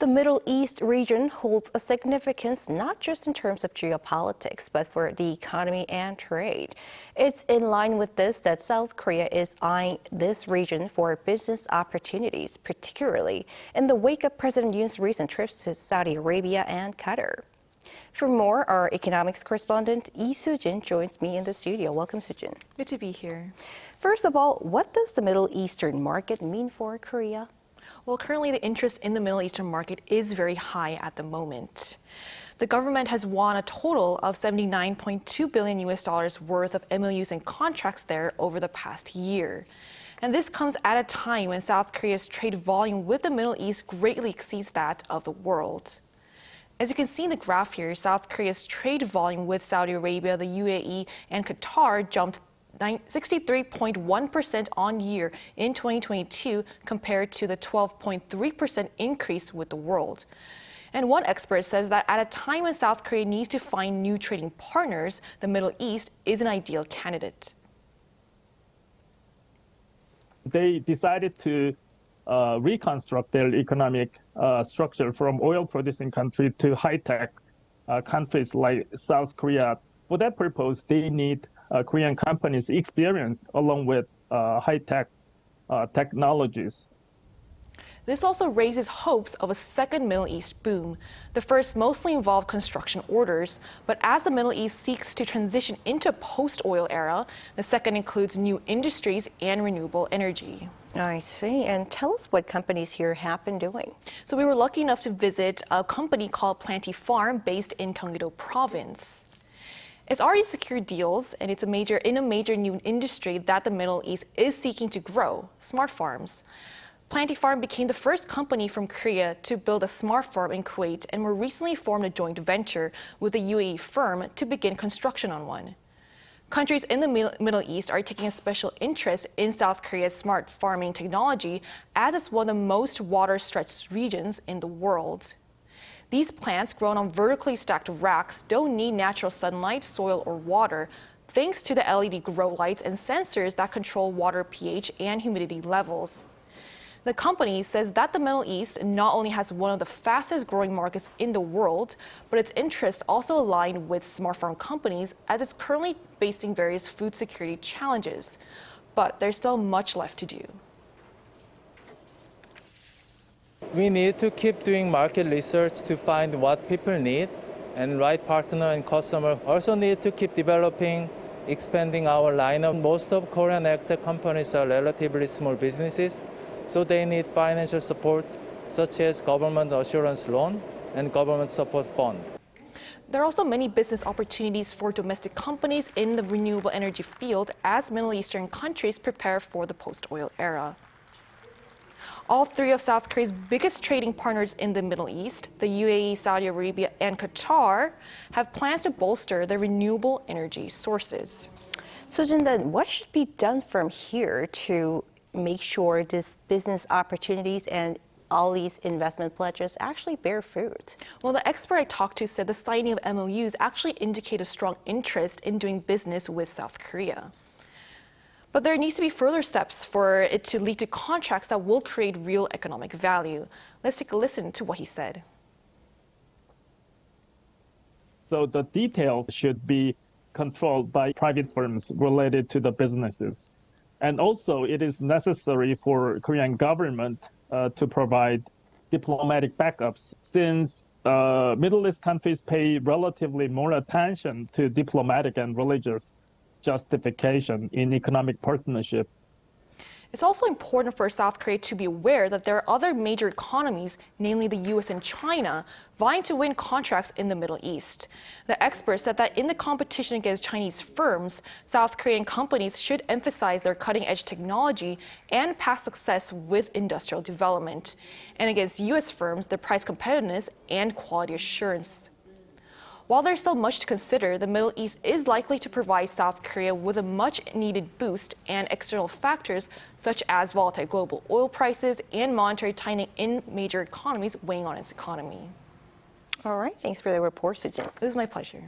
The Middle East region holds a significance not just in terms of geopolitics, but for the economy and trade. It's in line with this that South Korea is eyeing this region for business opportunities, particularly in the wake of President Yoon's recent trips to Saudi Arabia and Qatar. For more, our economics correspondent Lee Soo-jin joins me in the studio. Welcome, Soo-jin. Good to be here. First of all, what does the Middle Eastern market mean for Korea? Well, currently the interest in the Middle Eastern market is very high at the moment. The government has won a total of $79.2 billion worth of MOUs and contracts there over the past year. And this comes at a time when South Korea's trade volume with the Middle East greatly exceeds that of the world. As you can see in the graph here, South Korea's trade volume with Saudi Arabia, the UAE, and Qatar jumped 63.1% on year in 2022 compared to the 12.3% increase with the world. And one expert says that at a time when South Korea needs to find new trading partners, the Middle East is an ideal candidate. They decided to reconstruct their economic structure from oil-producing country to high-tech countries like South Korea. For that purpose, they need Korean companies' experience along with high-tech technologies. This also raises hopes of a second Middle East boom. The first mostly involved construction orders, but as the Middle East seeks to transition into a post-oil era, the second includes new industries and renewable energy. I see. And tell us what companies here have been doing. So we were lucky enough to visit a company called Planty Farm based in Gyeonggi-do Province. It's already secured deals, and it's in a major new industry that the Middle East is seeking to grow, smart farms. Planty Farm became the first company from Korea to build a smart farm in Kuwait, and more recently formed a joint venture with a UAE firm to begin construction on one. Countries in the Middle East are taking a special interest in South Korea's smart farming technology, as it's one of the most water-stretched regions in the world. These plants, grown on vertically stacked racks, don't need natural sunlight, soil, or water, thanks to the LED grow lights and sensors that control water pH and humidity levels. The company says that the Middle East not only has one of the fastest growing markets in the world, but its interests also align with smart farm companies, as it's currently facing various food security challenges. But there's still much left to do. We need to keep doing market research to find what people need, and right partner and customer also need to keep developing, expanding our lineup. Most of Korean agtech companies are relatively small businesses, so they need financial support such as government assurance loan and government support fund. There are also many business opportunities for domestic companies in the renewable energy field as Middle Eastern countries prepare for the post-oil era. All three of South Korea's biggest trading partners in the Middle East, the UAE, Saudi Arabia, and Qatar, have plans to bolster their renewable energy sources. So, Jin, then what should be done from here to make sure these business opportunities and all these investment pledges actually bear fruit? Well, the expert I talked to said the signing of MOUs actually indicate a strong interest in doing business with South Korea. But there needs to be further steps for it to lead to contracts that will create real economic value. Let's take a listen to what he said. So the details should be controlled by private firms related to the businesses. And also it is necessary for Korean government to provide diplomatic backups, since Middle East countries pay relatively more attention to diplomatic and religious justification in economic partnership. It's also important for South Korea to be aware that there are other major economies, namely the US and China, vying to win contracts in the Middle East. The expert said that in the competition against Chinese firms, South Korean companies should emphasize their cutting-edge technology and past success with industrial development, and against US firms, their price competitiveness and quality assurance. While there's still much to consider, the Middle East is likely to provide South Korea with a much-needed boost, and external factors such as volatile global oil prices and monetary tightening in major economies weighing on its economy. All right, thanks for the report, Soo-jin. It was my pleasure.